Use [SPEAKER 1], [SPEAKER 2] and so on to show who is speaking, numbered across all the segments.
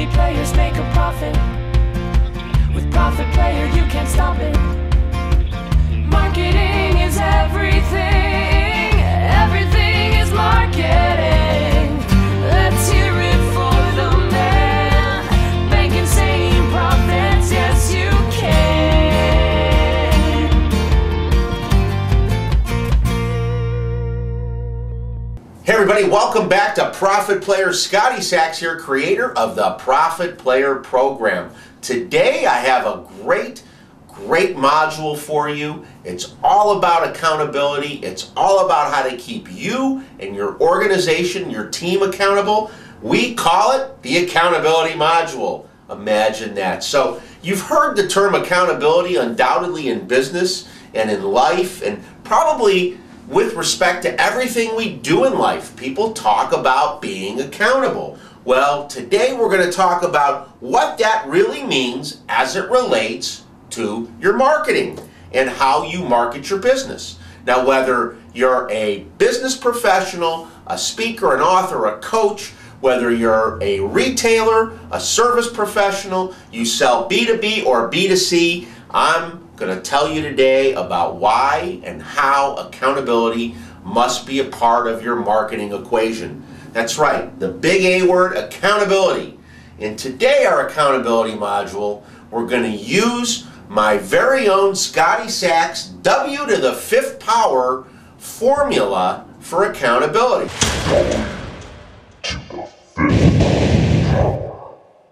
[SPEAKER 1] Many players make a profit. With Profit Player you can't stop it. Marketing is everything. Everything is marketing. Let's hear it for the man. Banking same profits, yes you can.
[SPEAKER 2] Hey everybody, welcome back to Profit Player. Scotty Sachs here, creator of the Profit Player program. Today I have a great module for you. It's all about accountability. It's all about how to keep you and your organization, your team accountable. We call it the accountability module. Imagine that. So you've heard the term accountability undoubtedly in business and in life, and probably with respect to everything we do in life. People talk about being accountable. Well, today we're going to talk about what that really means as it relates to your marketing and how you market your business. Now, whether you're a business professional, a speaker, an author, a coach, whether you're a retailer, a service professional, you sell B2B or B2C, I'm going to tell you today about why and how accountability must be a part of your marketing equation. That's right, the big A word, accountability. In today, our accountability module, we're going to use my very own Scotty Sachs W to the 5th power formula for accountability.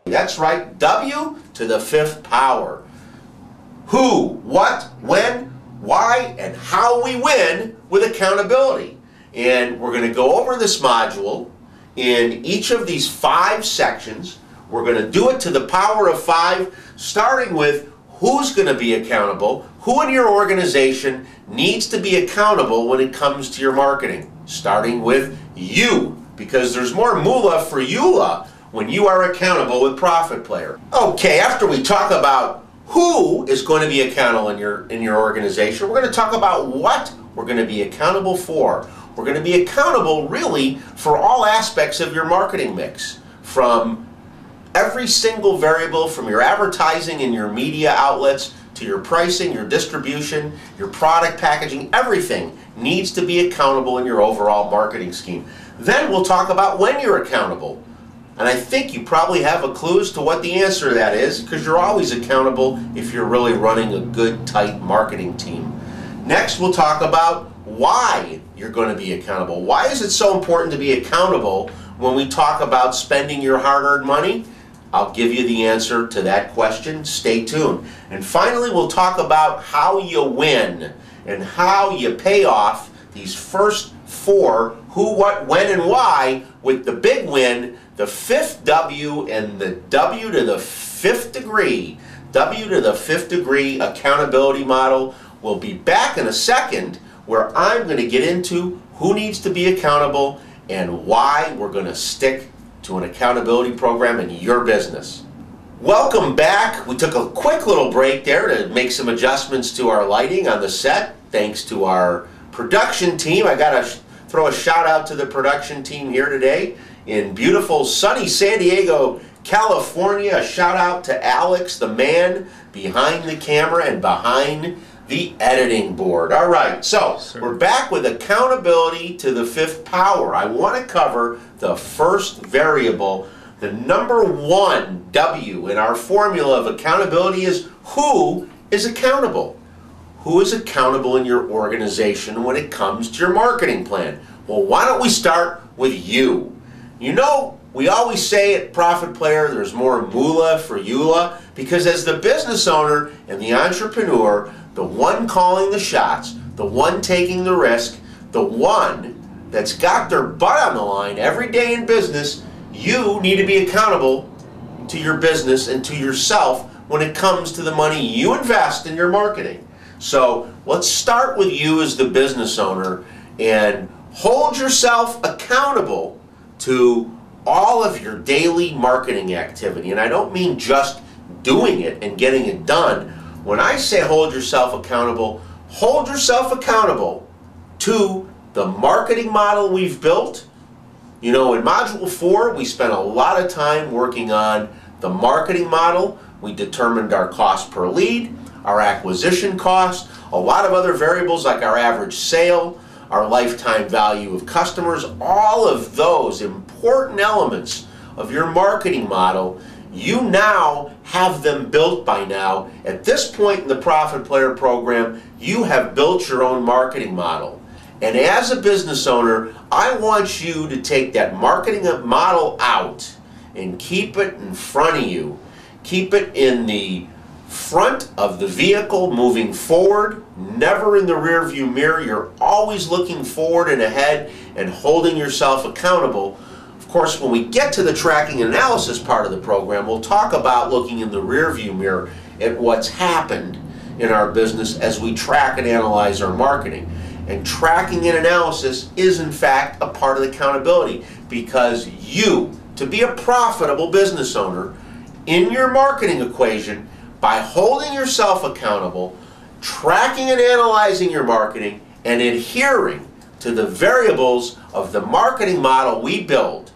[SPEAKER 2] That's right, W to the 5th power. Who, what, when, why, and how we win with accountability. And we're going to go over this module in each of these 5 sections. We're going to do it to the power of 5, starting with who's going to be accountable, who in your organization needs to be accountable when it comes to your marketing. Starting with you, because there's more moolah for EULA when you are accountable with Profit Player. Okay, after we talk about who is going to be accountable in your organization, we're going to talk about what we're going to be accountable for. We're going to be accountable really for all aspects of your marketing mix, from every single variable, from your advertising and your media outlets to your pricing, your distribution, your product packaging. Everything needs to be accountable in your overall marketing scheme. Then we'll talk about when you're accountable. And I think you probably have a clue as to what the answer to that is, because you're always accountable if you're really running a good, tight marketing team. Next, we'll talk about why you're going to be accountable. Why is it so important to be accountable when we talk about spending your hard-earned money? I'll give you the answer to that question. Stay tuned. And finally, we'll talk about how you win and how you pay off these first 4, who, what, when, and why, with the big win, the 5th W and the W to the 5th degree. W to the 5th degree accountability model. We'll be back in a second where I'm going to get into who needs to be accountable and why we're going to stick to an accountability program in your business. Welcome back. We took a quick little break there to make some adjustments to our lighting on the set, thanks to our production team. I got to throw a shout out to the production team here today in beautiful sunny San Diego, California. A shout out to Alex, the man behind the camera and behind the editing board. All right, so we're back with accountability to the 5th power. I want to cover the first variable. The number 1 W in our formula of accountability is who is accountable. Who is accountable in your organization when it comes to your marketing plan? Well, why don't we start with you? You know, we always say at Profit Player there's more moolah for EULA, because as the business owner and the entrepreneur, the one calling the shots, the one taking the risk, the one that's got their butt on the line every day in business, you need to be accountable to your business and to yourself when it comes to the money you invest in your marketing. So let's start with you as the business owner and hold yourself accountable to all of your daily marketing activity. And I don't mean just doing it and getting it done. When I say hold yourself accountable to the marketing model we've built. You know, in Module 4, we spent a lot of time working on the marketing model, we determined our cost per lead, our acquisition cost, a lot of other variables like our average sale, our lifetime value of customers. All of those important elements of your marketing model, you now have them built by now. At this point in the Profit Player program, you have built your own marketing model. And as a business owner, I want you to take that marketing model out and keep it in front of you. Keep it in the front of the vehicle moving forward, never in the rear view mirror. You're always looking forward and ahead and holding yourself accountable. Of course, when we get to the tracking and analysis part of the program, we'll talk about looking in the rear view mirror at what's happened in our business as we track and analyze our marketing. And tracking and analysis is in fact a part of the accountability, because you, to be a profitable business owner in your marketing equation, by holding yourself accountable, tracking and analyzing your marketing, and adhering to the variables of the marketing model we build,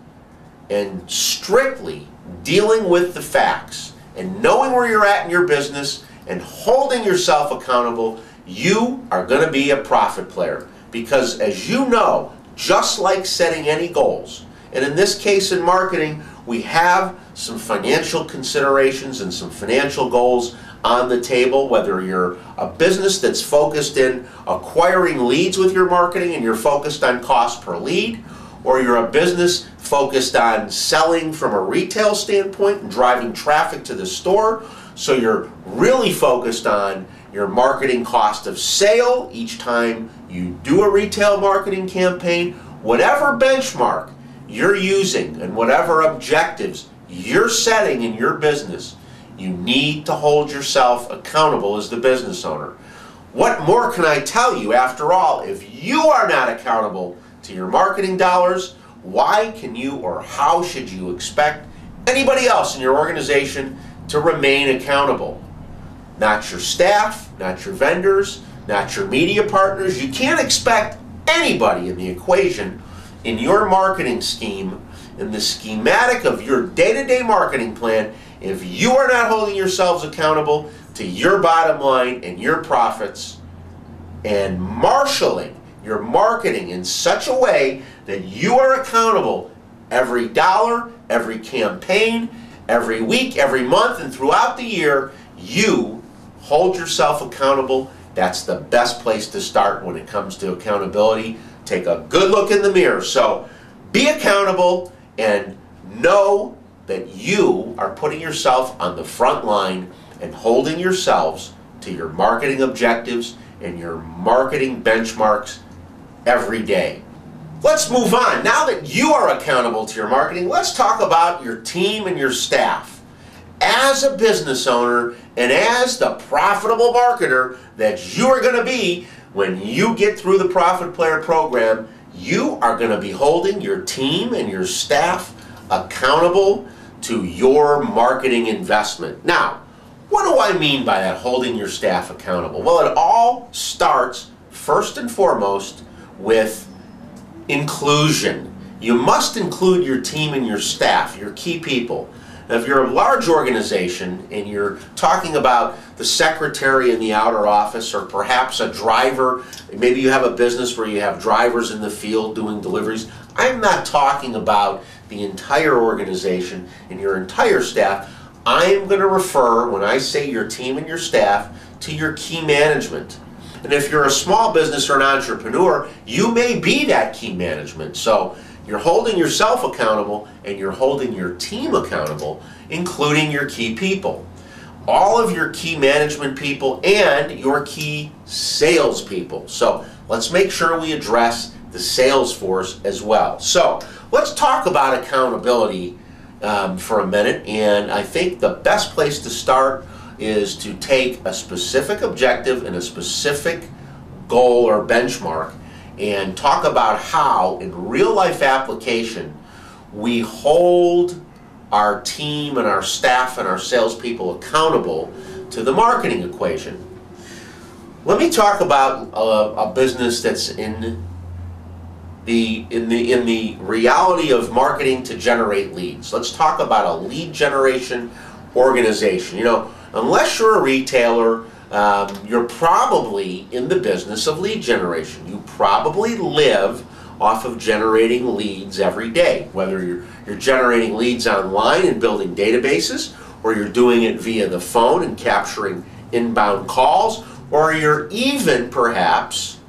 [SPEAKER 2] and strictly dealing with the facts, and knowing where you're at in your business, and holding yourself accountable, you are going to be a profit player. Because as you know, just like setting any goals, and in this case in marketing, we have some financial considerations and some financial goals on the table, whether you're a business that's focused in acquiring leads with your marketing and you're focused on cost per lead, or you're a business focused on selling from a retail standpoint and driving traffic to the store, so you're really focused on your marketing cost of sale each time you do a retail marketing campaign. Whatever benchmark you're using and whatever objectives you're setting in your business, you need to hold yourself accountable as the business owner. What more can I tell you? After all, if you are not accountable to your marketing dollars, why can you or how should you expect anybody else in your organization to remain accountable? Not your staff, not your vendors, not your media partners. You can't expect anybody in the equation in your marketing scheme, in the schematic of your day-to-day marketing plan, if you are not holding yourselves accountable to your bottom line and your profits, and marshaling your marketing in such a way that you are accountable every dollar, every campaign, every week, every month, and throughout the year, you hold yourself accountable. That's the best place to start when it comes to accountability. Take a good look in the mirror. So be accountable and know that you are putting yourself on the front line and holding yourselves to your marketing objectives and your marketing benchmarks every day. Let's move on. Now that you are accountable to your marketing, let's talk about your team and your staff. As a business owner and as the profitable marketer that you are going to be when you get through the Profit Player program, you are going to be holding your team and your staff accountable to your marketing investment. Now, what do I mean by that, holding your staff accountable? Well, it all starts first and foremost with inclusion. You must include your team and your staff, your key people. Now, if you're a large organization and you're talking about the secretary in the outer office, or perhaps a driver, maybe you have a business where you have drivers in the field doing deliveries, I'm not talking about the entire organization and your entire staff. I'm going to refer, when I say your team and your staff, to your key management. And if you're a small business or an entrepreneur, you may be that key management. So you're holding yourself accountable and you're holding your team accountable, including your key people. All of your key management people and your key sales people. So let's make sure we address the sales force as well. So let's talk about accountability for a minute, and I think the best place to start is to take a specific objective and a specific goal or benchmark and talk about how, in real life application, we hold our team and our staff and our salespeople accountable to the marketing equation. Let me talk about a business that's in in the reality of marketing to generate leads. Let's talk about a lead generation organization. You know, unless you're a retailer, you're probably in the business of lead generation. You probably live off of generating leads every day, whether you're generating leads online and building databases, or you're doing it via the phone and capturing inbound calls, or you're even perhaps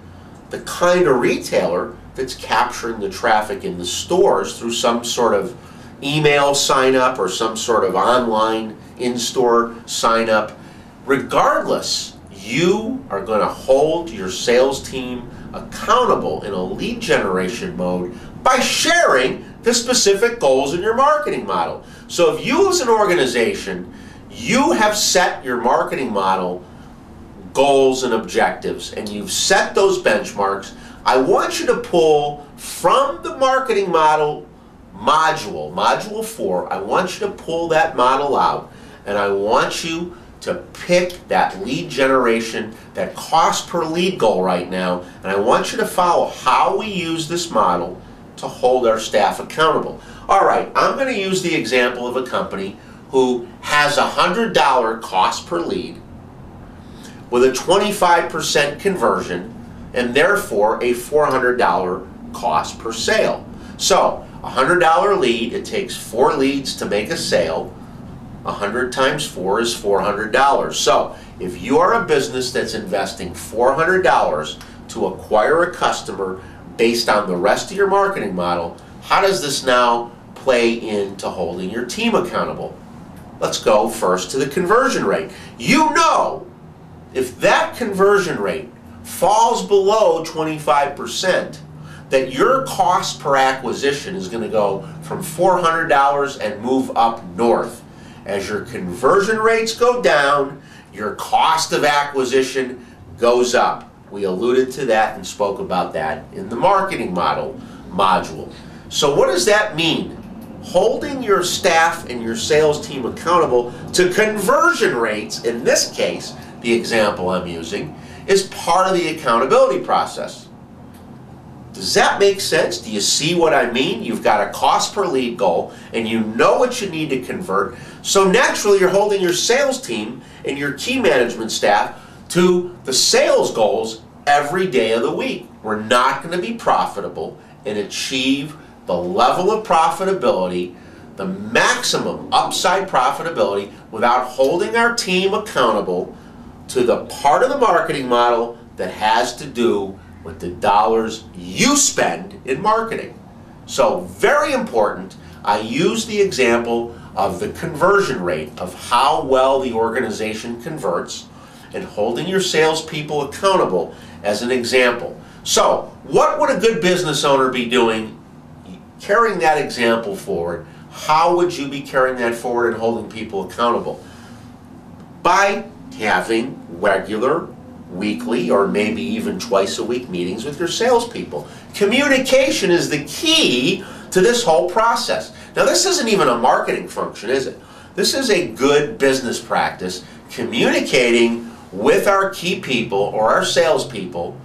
[SPEAKER 2] the kind of retailer that's capturing the traffic in the stores through some sort of email sign up or some sort of online in-store sign up. Regardless, you are going to hold your sales team accountable in a lead generation mode by sharing the specific goals in your marketing model. So if you as an organization, you have set your marketing model goals and objectives, and you've set those benchmarks, I want you to pull from the marketing model module 4, I want you to pull that model out, and I want you to pick that lead generation, that cost per lead goal right now, and I want you to follow how we use this model to hold our staff accountable. All right, I'm going to use the example of a company who has a $100 cost per lead with a 25% conversion and therefore a $400 cost per sale. So, a $100 lead, it takes 4 leads to make a sale. 100 times 4 is $400. So, if you are a business that's investing $400 to acquire a customer based on the rest of your marketing model, how does this now play into holding your team accountable? Let's go first to the conversion rate. You know, if that conversion rate falls below 25%, that your cost per acquisition is going to go from $400 and move up north. As your conversion rates go down, your cost of acquisition goes up. We alluded to that and spoke about that in the marketing model module. So what does that mean? Holding your staff and your sales team accountable to conversion rates, in this case, the example I'm using, is part of the accountability process. Does that make sense? Do you see what I mean? You've got a cost per lead goal and you know what you need to convert. So naturally you're holding your sales team and your key management staff to the sales goals every day of the week. We're not going to be profitable and achieve the level of profitability, the maximum upside profitability, without holding our team accountable to the part of the marketing model that has to do with the dollars you spend in marketing. So very important, I use the example of the conversion rate, of how well the organization converts, and holding your salespeople accountable as an example. So what would a good business owner be doing? Carrying that example forward. How would you be carrying that forward and holding people accountable? By having regular, weekly, or maybe even twice a week meetings with your salespeople. Communication is the key to this whole process. Now this isn't even a marketing function, is it? This is a good business practice, communicating with our key people or our salespeople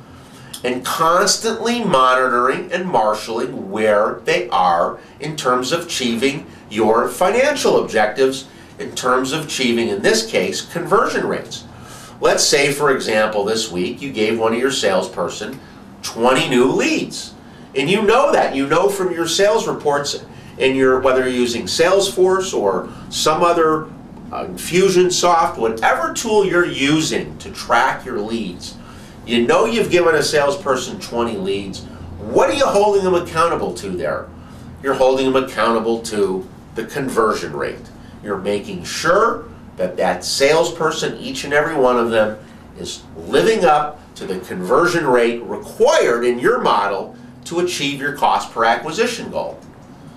[SPEAKER 2] and constantly monitoring and marshaling where they are in terms of achieving your financial objectives, in terms of achieving, in this case, conversion rates. Let's say, for example, this week you gave one of your salesperson 20 new leads. And you know that. You know from your sales reports, and whether you're using Salesforce or some other Infusionsoft, whatever tool you're using to track your leads, you know you've given a salesperson 20 leads. What are you holding them accountable to there? You're holding them accountable to the conversion rate. You're making sure that that salesperson, each and every one of them, is living up to the conversion rate required in your model to achieve your cost per acquisition goal.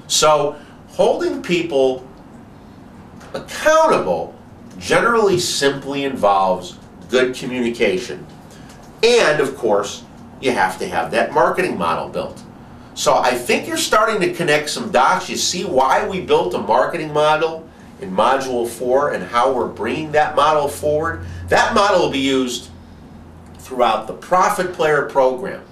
[SPEAKER 2] So holding people accountable generally simply involves good communication. And of course, you have to have that marketing model built. So I think you're starting to connect some dots. You see why we built a marketing model in Module 4 and how we're bringing that model forward. That model will be used throughout the Profit Player program.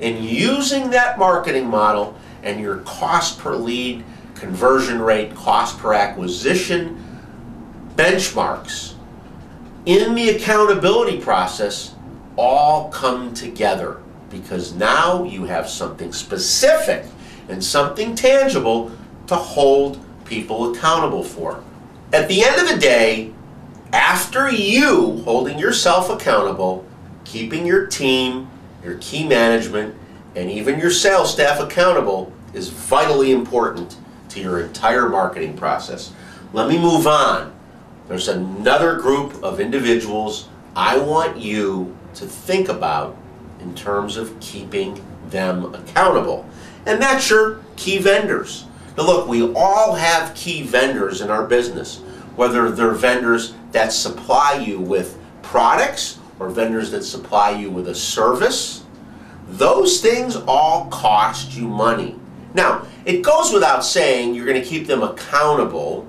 [SPEAKER 2] and using that marketing model and your cost per lead, conversion rate, cost per acquisition benchmarks in the accountability process all come together, because now you have something specific and something tangible to hold people accountable for. At the end of the day, after you holding yourself accountable, keeping your team, your key management, and even your sales staff accountable is vitally important to your entire marketing process. Let me move on. There's another group of individuals I want you to think about in terms of keeping them accountable, and that's your key vendors. Now look, we all have key vendors in our business, whether they're vendors that supply you with products or vendors that supply you with a service. Those things all cost you money. Now, it goes without saying you're going to keep them accountable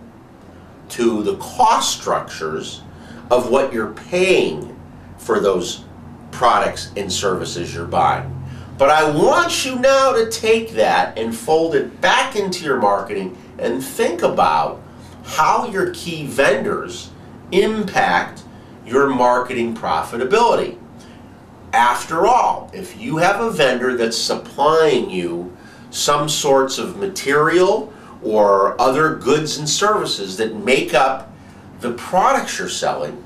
[SPEAKER 2] to the cost structures of what you're paying for those products and services you're buying. But I want you now to take that and fold it back into your marketing and think about how your key vendors impact your marketing profitability. After all, if you have a vendor that's supplying you some sorts of material or other goods and services that make up the products you're selling,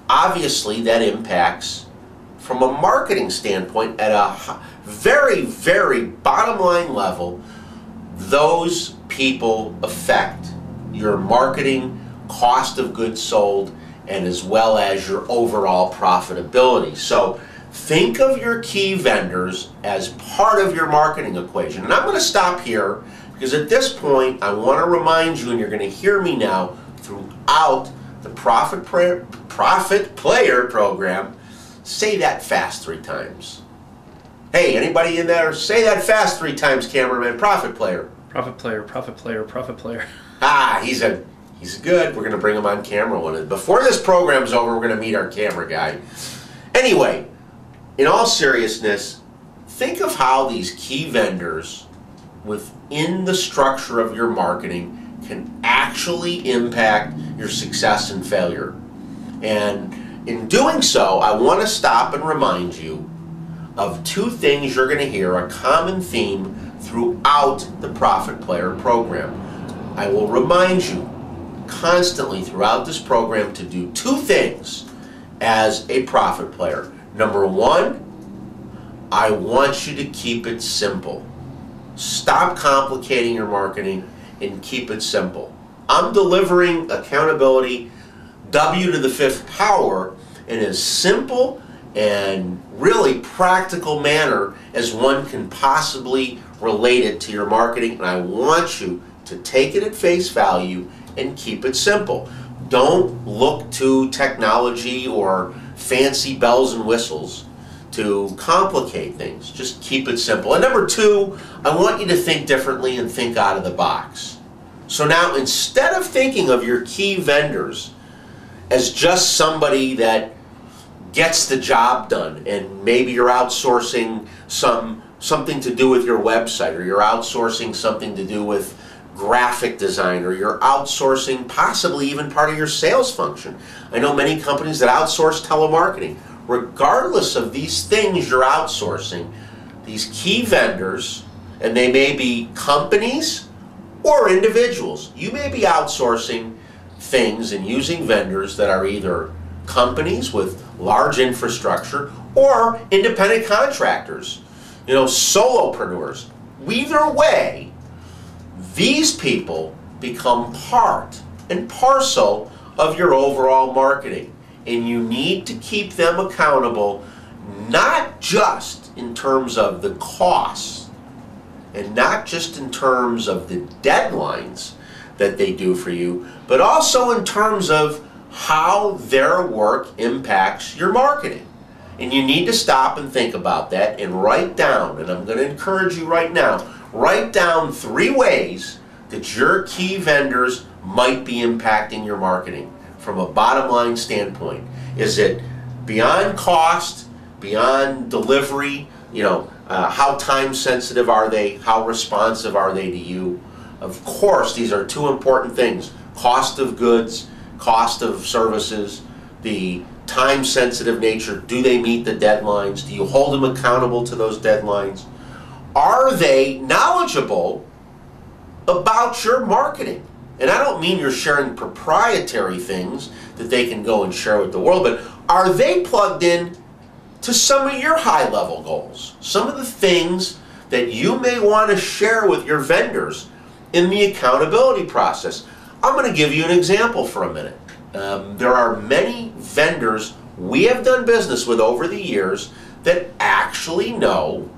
[SPEAKER 2] obviously that impacts, from a marketing standpoint, at a very, very bottom line level, those people affect your marketing cost of goods sold and as well as your overall profitability. So think of your key vendors as part of your marketing equation. And I'm going to stop here because at this point I want to remind you, and you're going to hear me now throughout the Profit Player program, say that fast 3 times. Hey, anybody in there? Say that fast 3 times, cameraman. Profit Player.
[SPEAKER 3] Profit Player, Profit Player, Profit Player.
[SPEAKER 2] He's good. We're going to bring him on camera before this program's over. We're going to meet our camera guy. Anyway, in all seriousness, think of how these key vendors within the structure of your marketing can actually impact your success and failure. And in doing so, I want to stop and remind you of 2 things you're going to hear, a common theme throughout the Profit Player program. I will remind you constantly throughout this program to do 2 things as a profit player. Number 1, I want you to keep it simple. Stop complicating your marketing and keep it simple. I'm delivering accountability W to the 5th power in as simple and really practical manner as one can possibly relate it to your marketing, and I want you to take it at face value and keep it simple. Don't look to technology or fancy bells and whistles to complicate things. Just keep it simple. And number 2, I want you to think differently and think out of the box. So now, instead of thinking of your key vendors as just somebody that gets the job done, and maybe you're outsourcing something to do with your website, or you're outsourcing something to do with graphic design, or you're outsourcing possibly even part of your sales function. I know many companies that outsource telemarketing. Regardless of these things you're outsourcing, these key vendors, and they may be companies or individuals, you may be outsourcing things and using vendors that are either companies with large infrastructure or independent contractors, solopreneurs. Either way, these people become part and parcel of your overall marketing, and you need to keep them accountable, not just in terms of the costs and not just in terms of the deadlines that they do for you, but also in terms of how their work impacts your marketing. And you need to stop and think about that and write down, and I'm going to encourage you right now, write down 3 ways that your key vendors might be impacting your marketing from a bottom line standpoint. Is it beyond cost, beyond delivery, How time sensitive are they? How responsive are they to you? Of course, these are two important things. Cost of goods, cost of services, the time sensitive nature. Do they meet the deadlines? Do you hold them accountable to those deadlines? Are they knowledgeable about your marketing? And I don't mean you're sharing proprietary things that they can go and share with the world, but are they plugged in to some of your high-level goals? Some of the things that you may want to share with your vendors in the accountability process. I'm going to give you an example for a minute. There are many vendors we have done business with over the years that actually know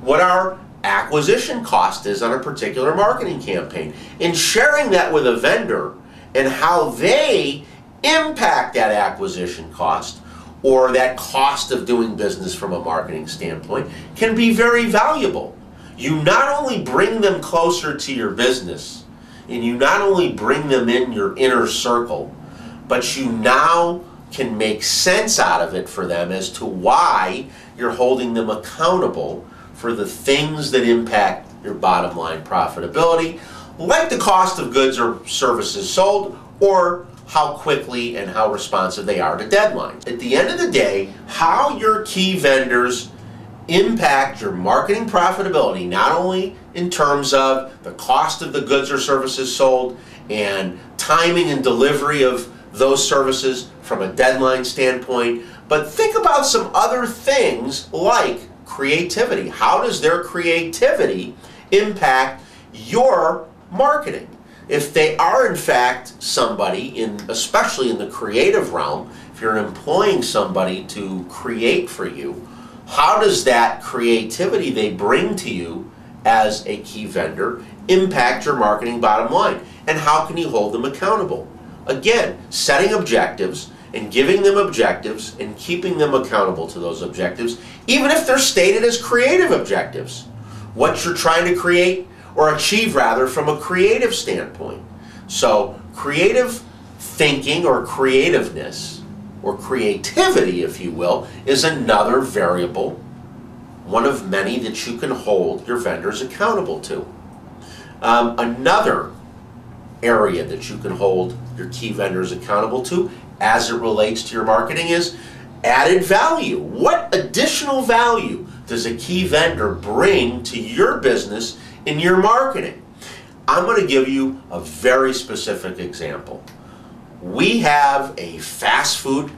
[SPEAKER 2] what our acquisition cost is on a particular marketing campaign. And sharing that with a vendor and how they impact that acquisition cost or that cost of doing business from a marketing standpoint can be very valuable. You not only bring them closer to your business, and you not only bring them in your inner circle, but you now can make sense out of it for them as to why you're holding them accountable for the things that impact your bottom line profitability, like the cost of goods or services sold, or how quickly and how responsive they are to deadlines. At the end of the day, how your key vendors impact your marketing profitability, not only in terms of the cost of the goods or services sold and timing and delivery of those services from a deadline standpoint, but think about some other things like creativity. How does their creativity impact your marketing? If they are in fact somebody, especially in the creative realm, if you're employing somebody to create for you, how does that creativity they bring to you as a key vendor impact your marketing bottom line? And how can you hold them accountable? Again, setting objectives and giving them objectives and keeping them accountable to those objectives, even if they're stated as creative objectives. What you're trying to create or achieve rather from a creative standpoint. So creative thinking or creativeness or creativity, if you will, is another variable, one of many that you can hold your vendors accountable to. Another area that you can hold your key vendors accountable to as it relates to your marketing is added value. What additional value does a key vendor bring to your business in your marketing? I'm going to give you a very specific example. We have a fast food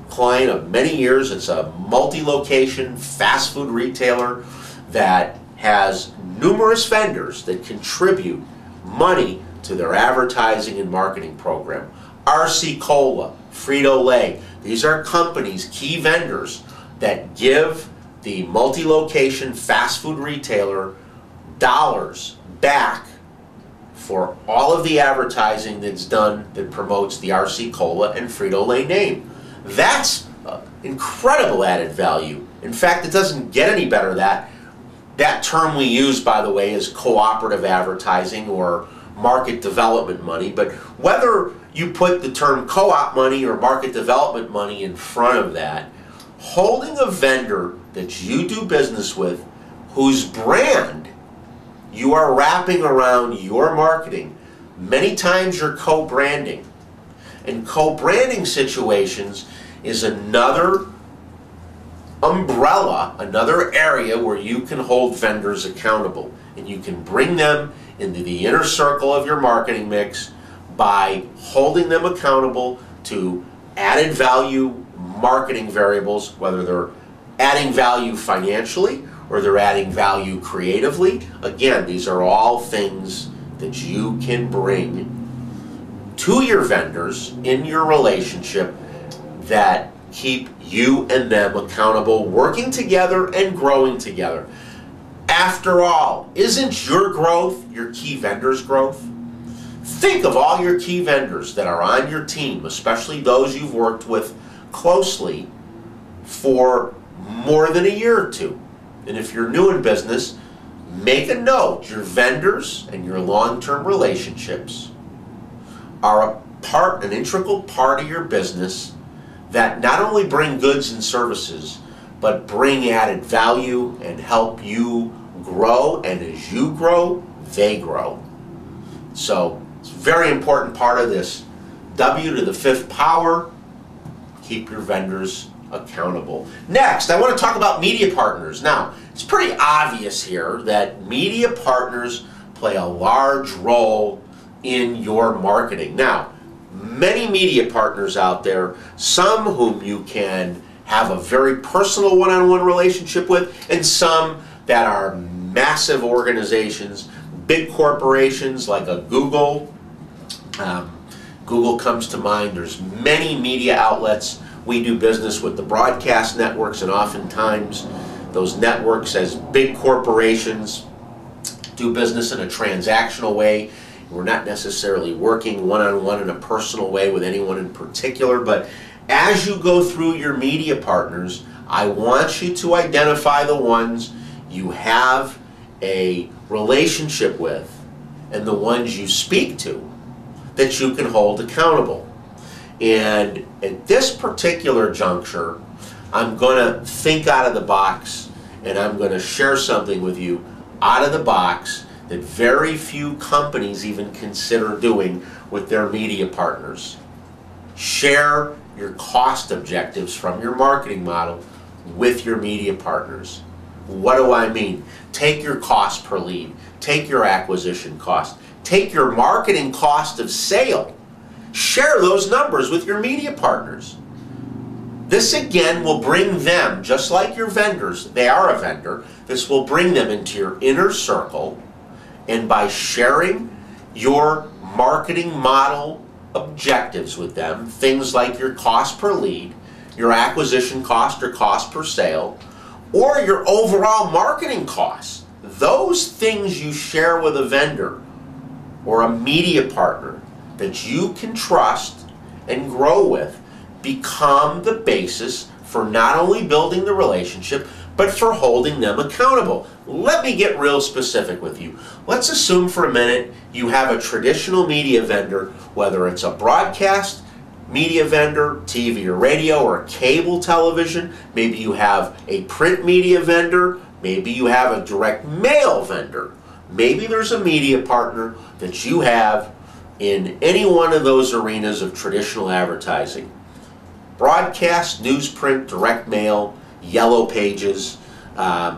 [SPEAKER 2] client of many years. It's a multi-location fast food retailer that has numerous vendors that contribute money to their advertising and marketing program. RC Cola, Frito-Lay, these are companies, key vendors, that give the multi-location fast food retailer dollars back for all of the advertising that's done that promotes the RC Cola and Frito-Lay name. That's incredible added value. In fact, it doesn't get any better. That term we use, by the way, is cooperative advertising or market development money. But whether you put the term co-op money or market development money in front of that, holding a vendor that you do business with whose brand you are wrapping around your marketing, many times you're co-branding. And co-branding situations is another umbrella, another area where you can hold vendors accountable. And you can bring them into the inner circle of your marketing mix by holding them accountable to added value marketing variables, whether they're adding value financially or they're adding value creatively. Again, these are all things that you can bring to your vendors in your relationship that keep you and them accountable, working together and growing together. After all, isn't your growth your key vendors' growth? Think of all your key vendors that are on your team, especially those you've worked with closely for more than a year or two. And if you're new in business, make a note. Your vendors and your long-term relationships are an integral part of your business that not only bring goods and services, but bring added value and help you grow, and as you grow, they grow. So it's a very important part of this. W to the 5th power, keep your vendors accountable. Next, I want to talk about media partners. Now, it's pretty obvious here that media partners play a large role in your marketing. Now, many media partners out there, some whom you can have a very personal one-on-one relationship with, and some that are massive organizations, big corporations like a Google. Google comes to mind. There's many media outlets. We do business with the broadcast networks, and oftentimes those networks, as big corporations, do business in a transactional way. We're not necessarily working one-on-one in a personal way with anyone in particular, but as you go through your media partners, I want you to identify the ones you have a relationship with and the ones you speak to that you can hold accountable. And at this particular juncture, I'm going to think out of the box, and I'm going to share something with you out of the box that very few companies even consider doing with their media partners. Share your cost objectives from your marketing model with your media partners. What do I mean? Take your cost per lead, take your acquisition cost, take your marketing cost of sale. Share those numbers with your media partners. This again will bring them, just like your vendors, they are a vendor, this will bring them into your inner circle, and by sharing your marketing model objectives with them, things like your cost per lead, your acquisition cost or cost per sale, or your overall marketing costs, those things you share with a vendor or a media partner that you can trust and grow with become the basis for not only building the relationship, but for holding them accountable. Let me get real specific with you. Let's assume for a minute you have a traditional media vendor, whether it's a broadcast media vendor, TV or radio, or cable television. Maybe you have a print media vendor. Maybe you have a direct mail vendor. Maybe there's a media partner that you have in any one of those arenas of traditional advertising. Broadcast, newsprint, direct mail, yellow pages, a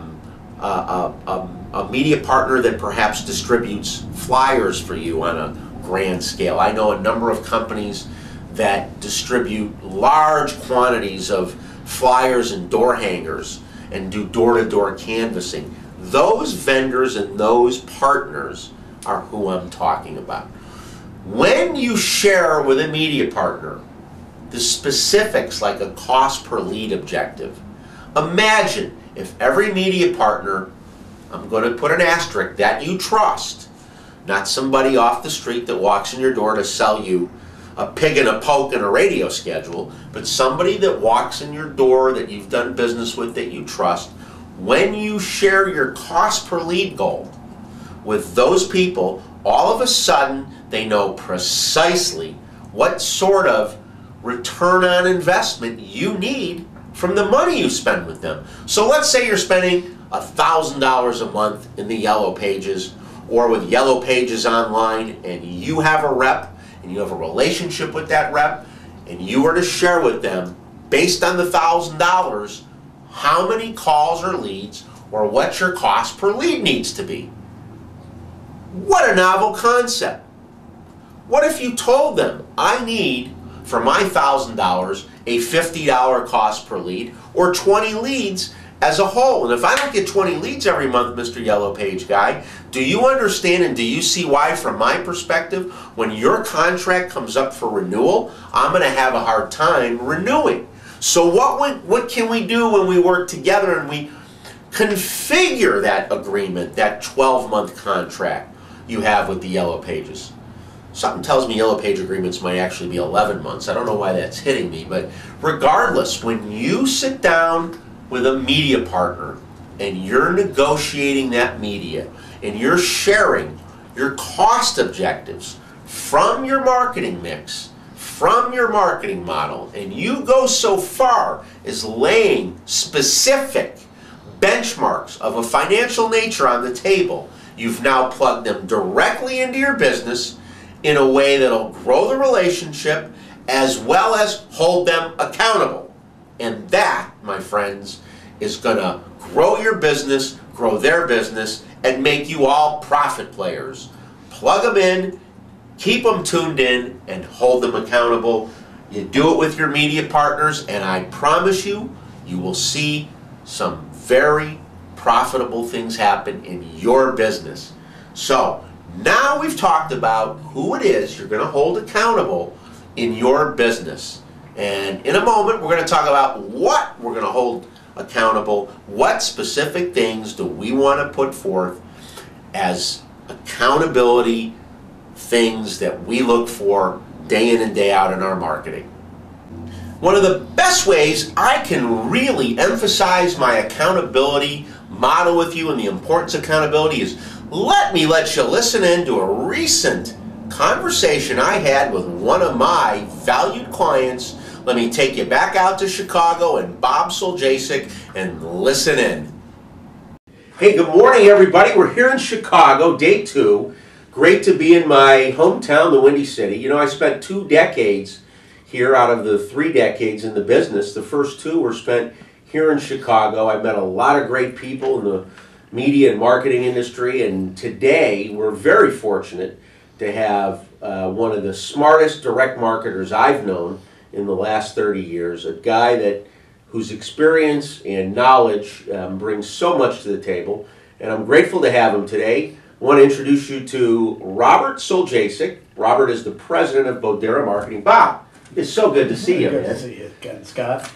[SPEAKER 2] media partner that perhaps distributes flyers for you on a grand scale. I know a number of companies that distribute large quantities of flyers and door hangers and do door-to-door canvassing. Those vendors and those partners are who I'm talking about. When you share with a media partner the specifics like a cost per lead objective, imagine if every media partner, I'm going to put an asterisk, that you trust, not somebody off the street that walks in your door to sell you a pig and a poke and a radio schedule, but somebody that walks in your door that you've done business with that you trust, when you share your cost per lead goal with those people, all of a sudden they know precisely what sort of return on investment you need from the money you spend with them. So let's say you're spending $1,000 a month in the Yellow Pages or with Yellow Pages Online, and you have a rep and you have a relationship with that rep, and you are to share with them, based on the $1,000, how many calls or leads or what your cost per lead needs to be. What a novel concept. What if you told them, I need, for my $1,000, a $50 cost per lead, or 20 leads as a whole? And if I don't get 20 leads every month, Mr. Yellow Page Guy, do you understand and do you see why, from my perspective, when your contract comes up for renewal, I'm going to have a hard time renewing? So what can we do when we work together and we configure that agreement, that 12-month contract you have with the Yellow Pages? Something tells me Yellow Page agreements might actually be 11 months. I don't know why that's hitting me, but regardless, when you sit down with a media partner and you're negotiating that media and you're sharing your cost objectives from your marketing mix, from your marketing model and you go so far as laying specific benchmarks of a financial nature on the table, you've now plugged them directly into your business in a way that'll grow the relationship as well as hold them accountable. And that, my friends, is going to grow your business, grow their business, and make you all profit players. Plug them in, keep them tuned in, and hold them accountable. You do it with your media partners, and I promise you, you will see some very profitable things happen in your business. So, now we've talked about who it is you're going to hold accountable in your business. And in a moment, we're going to talk about what we're going to hold accountable, what specific things do we want to put forth as accountability things that we look for day in and day out in our marketing. One of the best ways I can really emphasize my accountability model with you and the importance of accountability is let you listen in to a recent conversation I had with one of my valued clients. Let me take you back out to Chicago and Bob Soljacek and listen in. Hey, good morning, everybody. We're here in Chicago, day 2. Great to be in my hometown, the Windy City. You know, I spent 2 decades here out of the 3 decades in the business. The first 2 were spent here in Chicago. I met a lot of great people in the media and marketing industry, and today we're very fortunate to have one of the smartest direct marketers I've known in the last 30 years, a guy whose experience and knowledge brings so much to the table, and I'm grateful to have him today. I want to introduce you to Robert Soljacek. Robert is the president of Bodera Marketing. Bob, it's so good to see you, man.
[SPEAKER 4] Good to see you again, Scott.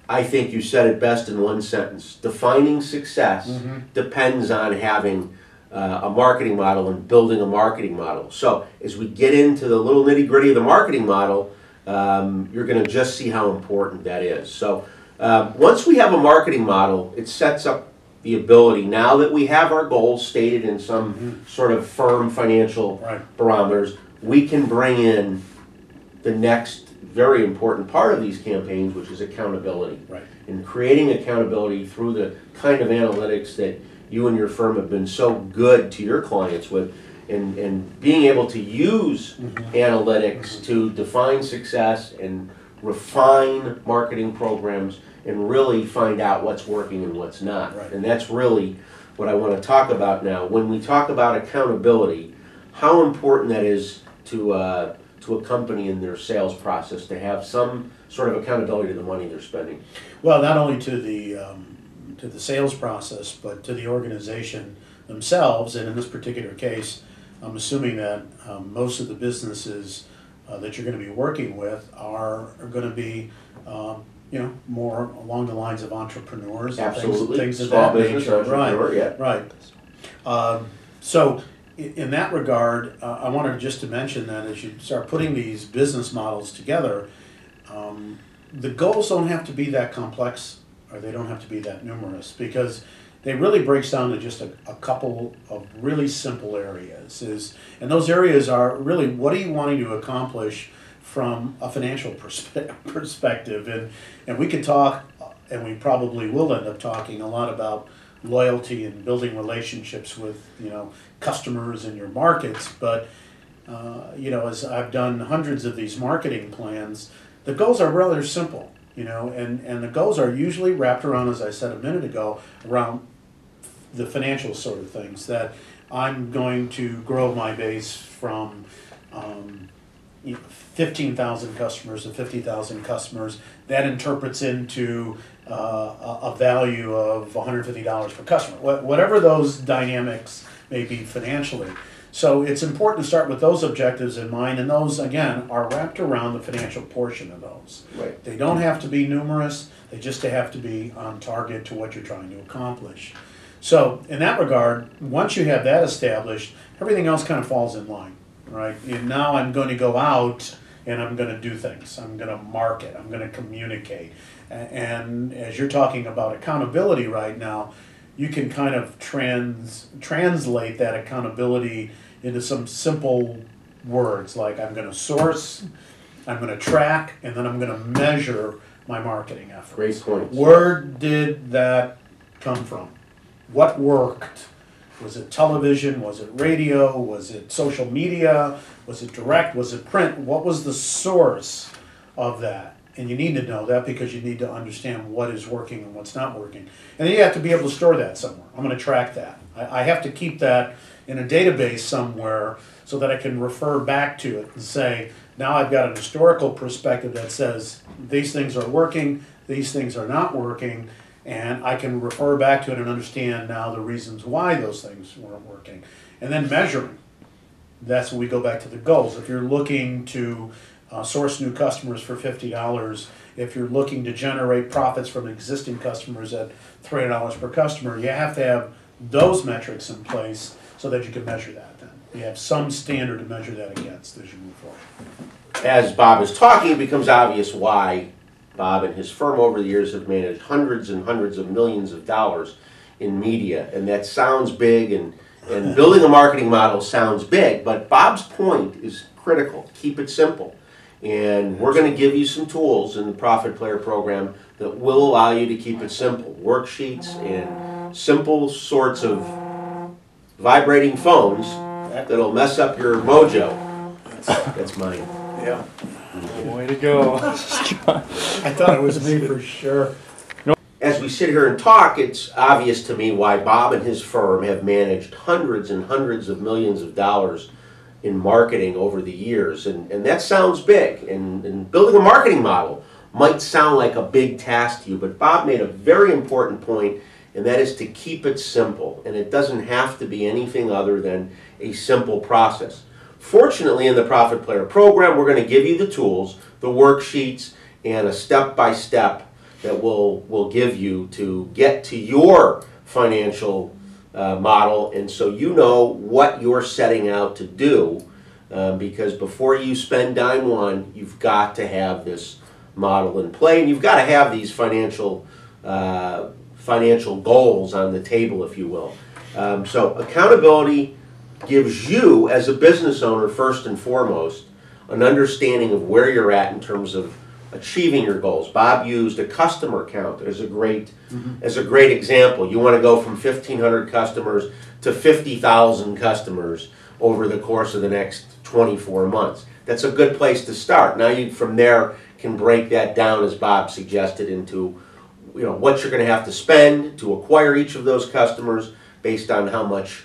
[SPEAKER 2] I think you said it best in one sentence. Defining success depends on having a marketing model and building a marketing model. So as we get into the little nitty-gritty of the marketing model, you're going to just see how important that is. So once we have a marketing model, it sets up the ability, now that we have our goals stated in some sort of firm financial barometers, we can bring in the next very important part of these campaigns, which is accountability.
[SPEAKER 4] Right.
[SPEAKER 2] And creating accountability through the kind of analytics that you and your firm have been so good to your clients with, and being able to use analytics to define success and refine marketing programs and really find out what's working and what's not.
[SPEAKER 4] Right.
[SPEAKER 2] And that's really what I want to talk about now. When we talk about accountability, how important that is to a company in their sales process to have some sort of accountability to the money they're spending.
[SPEAKER 4] Well, not only to the sales process, but to the organization themselves. And in this particular case, I'm assuming that most of the businesses that you're going to be working with are going to be, more along the lines of entrepreneurs.
[SPEAKER 2] Absolutely.
[SPEAKER 4] And things of
[SPEAKER 2] Small
[SPEAKER 4] that
[SPEAKER 2] business
[SPEAKER 4] nature.
[SPEAKER 2] entrepreneur, yeah.
[SPEAKER 4] Right. So in that regard, I wanted just to mention that as you start putting these business models together, the goals don't have to be that complex, or they don't have to be that numerous, because they really breaks down to just a couple of really simple areas. And those areas are really, what are you wanting to accomplish from a financial perspective? And we could talk, and we probably will end up talking a lot about loyalty and building relationships with customers in your markets. But as I've done hundreds of these marketing plans, the goals are rather simple. And the goals are usually wrapped around, as I said a minute ago, around the financial sort of things, that I'm going to grow my base from 15,000 customers to 50,000 customers. That interprets into a value of $150 per customer, whatever those dynamics may be financially. So it's important to start with those objectives in mind, and those, again, are wrapped around the financial portion of those.
[SPEAKER 2] Right.
[SPEAKER 4] They don't have to be numerous, they just have to be on target to what you're trying to accomplish. So in that regard, once you have that established, everything else kind of falls in line, right? And now I'm going to go out and I'm going to do things. I'm going to market, I'm going to communicate. And as you're talking about accountability right now, you can kind of translate that accountability into some simple words, like I'm going to source, I'm gonna track, and then I'm gonna measure my marketing efforts.
[SPEAKER 2] Great points.
[SPEAKER 4] Where did that come from? What worked? Was it television? Was it radio? Was it social media? Was it direct? Was it print? What was the source of that? And you need to know that because you need to understand what is working and what's not working. And then you have to be able to store that somewhere. I'm going to track that. I have to keep that in a database somewhere so that I can refer back to it and say, now I've got an historical perspective that says these things are working, these things are not working, and I can refer back to it and understand now the reasons why those things weren't working. And then measuring. That's when we go back to the goals. If you're looking to source new customers for $50, if you're looking to generate profits from existing customers at $300 per customer, you have to have those metrics in place so that you can measure that then. You have some standard to measure that against as you move forward.
[SPEAKER 2] As Bob is talking, it becomes obvious why Bob and his firm over the years have managed hundreds and hundreds of millions of dollars in media. And that sounds big, and building a marketing model sounds big, but Bob's point is critical. Keep it simple. And we're going to give you some tools in the Profit Player program that will allow you to keep it simple. Worksheets and simple sorts of vibrating phones that'll mess up your mojo. That's mine.
[SPEAKER 4] Yeah.
[SPEAKER 3] Way to go.
[SPEAKER 4] I thought it was me for sure.
[SPEAKER 2] As we sit here and talk, it's obvious to me why Bob and his firm have managed hundreds and hundreds of millions of dollars in marketing over the years. And that sounds big. And building a marketing model might sound like a big task to you, but Bob made a very important point, and that is to keep it simple. And it doesn't have to be anything other than a simple process. Fortunately, in the Profit Player program, we're going to give you the tools, the worksheets, and a step-by-step that we'll give you to get to your financial model, and so you know what you're setting out to do, because before you spend dime one, you've got to have this model in play, and you've got to have these financial goals on the table, if you will. So accountability gives you, as a business owner, first and foremost, an understanding of where you're at in terms of achieving your goals. Bob used a customer count as a great example. You want to go from 1,500 customers to 50,000 customers over the course of the next 24 months. That's a good place to start. Now you, from there, can break that down, as Bob suggested, into what you're going to have to spend to acquire each of those customers based on how much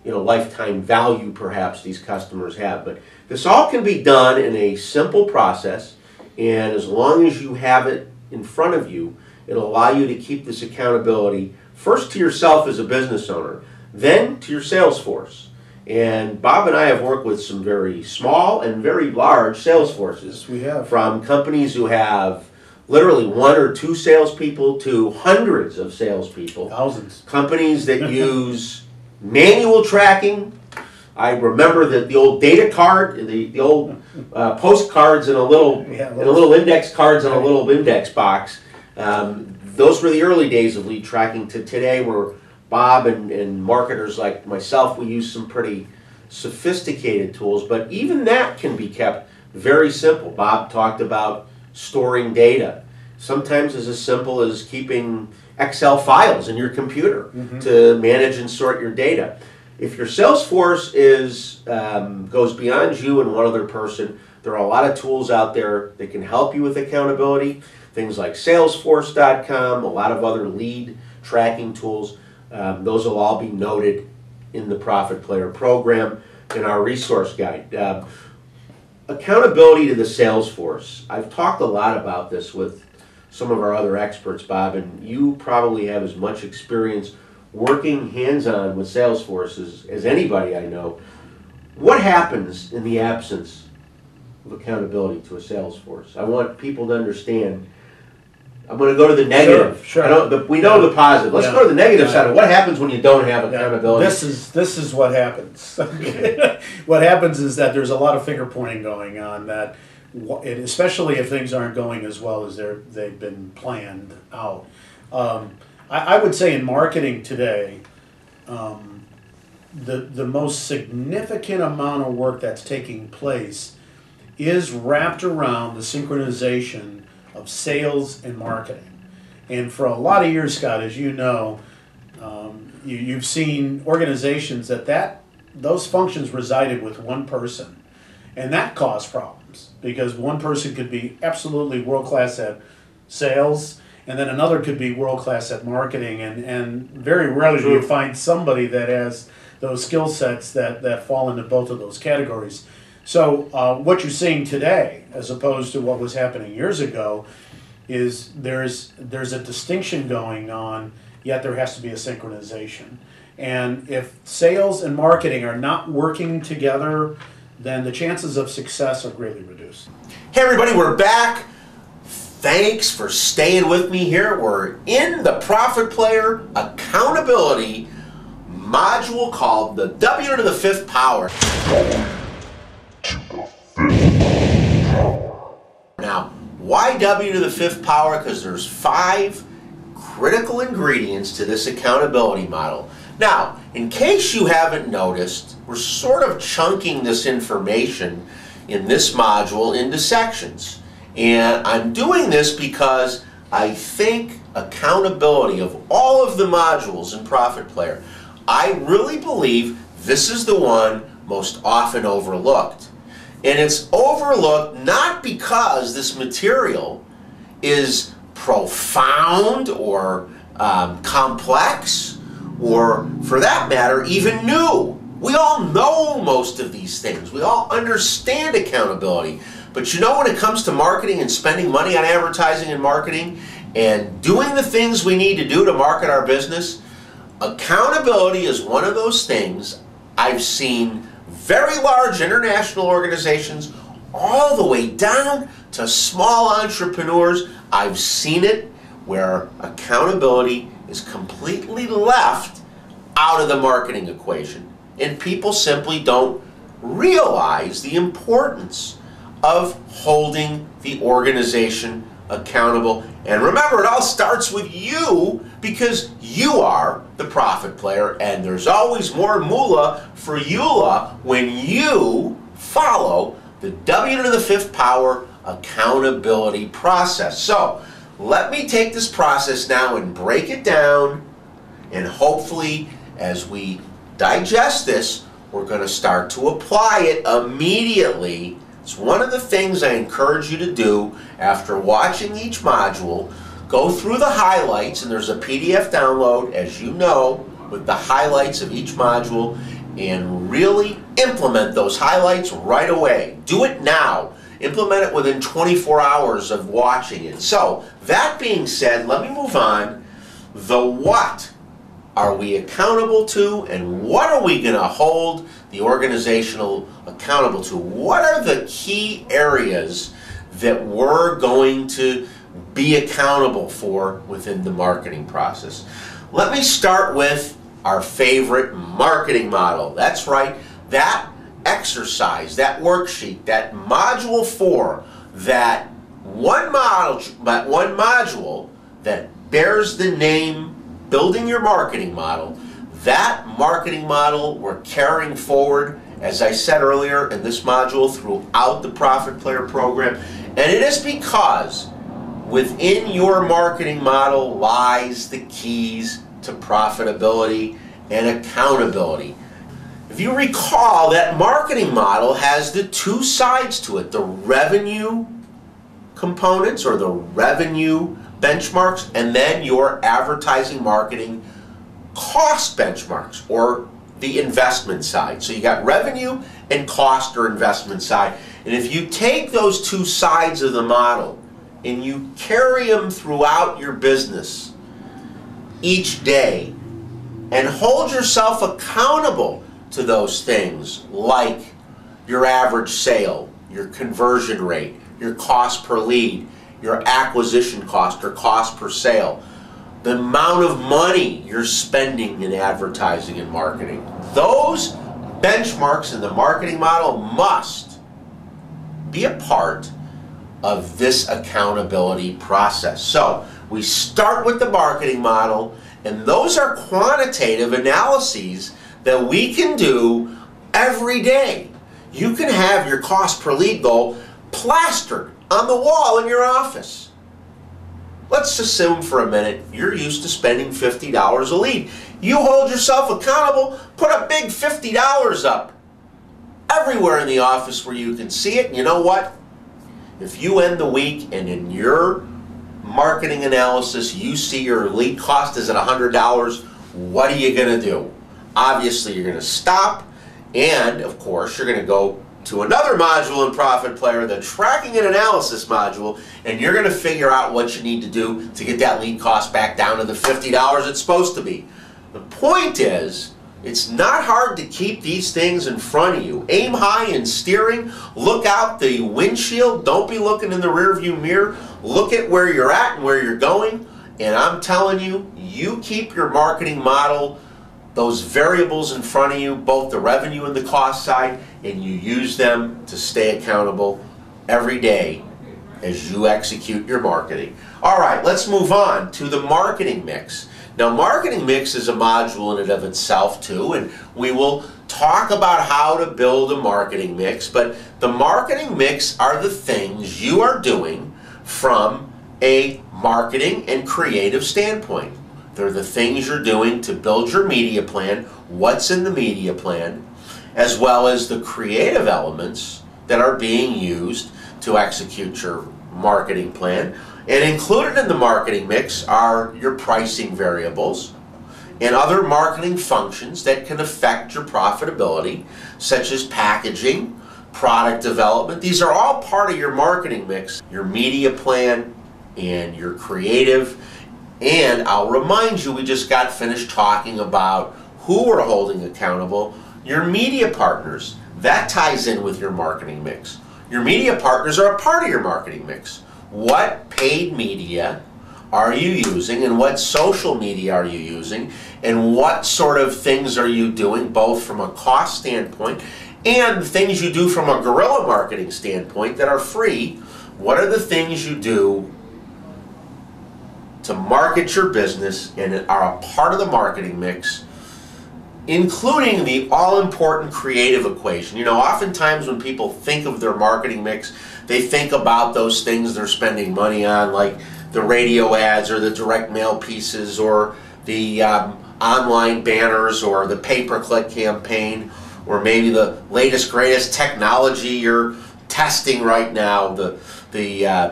[SPEAKER 2] lifetime value perhaps these customers have. But this all can be done in a simple process. And as long as you have it in front of you, it'll allow you to keep this accountability first to yourself as a business owner, then to your sales force. And Bob and I have worked with some very small and very large sales forces.
[SPEAKER 4] Yes, we have.
[SPEAKER 2] From companies who have literally 1 or 2 salespeople to hundreds of salespeople.
[SPEAKER 4] Thousands.
[SPEAKER 2] Companies that use manual tracking. I remember the old data card, the old postcards in a little index cards in a little index box. Those were the early days of lead tracking. To today, where Bob and marketers like myself, we use some pretty sophisticated tools, but even that can be kept very simple. Bob talked about storing data. Sometimes as simple as keeping Excel files in your computer to manage and sort your data. If your sales force goes beyond you and one other person, there are a lot of tools out there that can help you with accountability. Things like Salesforce.com, a lot of other lead tracking tools. Those will all be noted in the Profit Player program in our resource guide. Accountability to the sales force. I've talked a lot about this with some of our other experts, Bob, and you probably have as much experience working hands-on with sales forces as anybody I know. What happens in the absence of accountability to a sales force? I want people to understand. I'm going to go to the negative.
[SPEAKER 4] Sure.
[SPEAKER 2] We know the positive. Let's go to the negative side of what happens when you don't have accountability.
[SPEAKER 4] This is what happens. What happens is that there's a lot of finger pointing going on, that especially if things aren't going as well as they've been planned out. I would say in marketing today, the most significant amount of work that's taking place is wrapped around the synchronization of sales and marketing. And for a lot of years, Scott, as you know, you've seen organizations that those functions resided with one person, and that caused problems because one person could be absolutely world-class at sales, and then another could be world-class at marketing, and very rarely do you find somebody that has those skill sets that fall into both of those categories. So what you're seeing today, as opposed to what was happening years ago, is there's a distinction going on, yet there has to be a synchronization. And if sales and marketing are not working together, then the chances of success are greatly reduced.
[SPEAKER 2] Hey everybody, we're back. Thanks for staying with me here. We're in the Profit Player Accountability module called the W to the 5th power. Now, why W to the 5th power? Because there's 5 critical ingredients to this accountability model. Now, in case you haven't noticed, we're sort of chunking this information in this module into sections. And I'm doing this because I think accountability of all of the modules in Profit Player, I really believe this is the one most often overlooked. And it's overlooked not because this material is profound or complex, or for that matter, even new. We all know most of these things. We all understand accountability. But you know, when it comes to marketing and spending money on advertising and marketing and doing the things we need to do to market our business, accountability is one of those things I've seen very large international organizations all the way down to small entrepreneurs. I've seen it where accountability is completely left out of the marketing equation. And people simply don't realize the importance of holding the organization accountable. And remember, it all starts with you, because you are the profit player, and there's always more moolah for EULA when you follow the W to the 5th power accountability process. So let me take this process now and break it down, and hopefully as we digest this, we're going to start to apply it immediately. It's one of the things I encourage you to do after watching each module. Go through the highlights, and there's a PDF download, as you know, with the highlights of each module, and really implement those highlights right away. Do it now. Implement it within 24 hours of watching it. So, that being said, let me move on. The what are we accountable to, and what are we going to hold the organizational accountable to? What are the key areas that we're going to be accountable for within the marketing process? Let me start with our favorite marketing model. That's right, that exercise, that worksheet, that module 4, that one module that bears the name Building Your Marketing Model. That marketing model we're carrying forward, as I said earlier, in this module throughout the Profit Player program. And it is because within your marketing model lies the keys to profitability and accountability. If you recall, that marketing model has the 2 sides to it, the revenue components or the revenue benchmarks, and then your advertising marketing cost benchmarks or the investment side. So you got revenue and cost or investment side. And if you take those 2 sides of the model and you carry them throughout your business each day and hold yourself accountable to those things, like your average sale, your conversion rate, your cost per lead, your acquisition cost or cost per sale, the amount of money you're spending in advertising and marketing. Those benchmarks in the marketing model must be a part of this accountability process. So we start with the marketing model, and those are quantitative analyses that we can do every day. You can have your cost per lead goal plastered on the wall in your office. Let's assume for a minute you're used to spending $50 a lead. You hold yourself accountable, put a big $50 up everywhere in the office where you can see it. And you know what? If you end the week and in your marketing analysis you see your lead cost is at $100, what are you going to do? Obviously you're going to stop, and of course you're going to go to another module in Profit Player, the tracking and analysis module, and you're going to figure out what you need to do to get that lead cost back down to the $50 it's supposed to be. The point is, it's not hard to keep these things in front of you. Aim high in steering, look out the windshield, don't be looking in the rearview mirror, look at where you're at and where you're going, and I'm telling you, you keep your marketing model, those variables in front of you, both the revenue and the cost side, and you use them to stay accountable every day as you execute your marketing. All right, let's move on to the marketing mix. Now, marketing mix is a module in and of itself too, and we will talk about how to build a marketing mix, but the marketing mix are the things you are doing from a marketing and creative standpoint. They're the things you're doing to build your media plan, what's in the media plan, as well as the creative elements that are being used to execute your marketing plan. And included in the marketing mix are your pricing variables and other marketing functions that can affect your profitability, such as packaging, product development. These are all part of your marketing mix, your media plan and your creative. And I'll remind you, we just got finished talking about who we're holding accountable, your media partners. That ties in with your marketing mix. Your media partners are a part of your marketing mix. What paid media are you using, and what social media are you using, and what sort of things are you doing, both from a cost standpoint and things you do from a guerrilla marketing standpoint that are free. What are the things you do to market your business and are a part of the marketing mix, including the all-important creative equation? You know, oftentimes when people think of their marketing mix, they think about those things they're spending money on, like the radio ads or the direct mail pieces or the online banners or the pay-per-click campaign, or maybe the latest, greatest technology you're testing right now,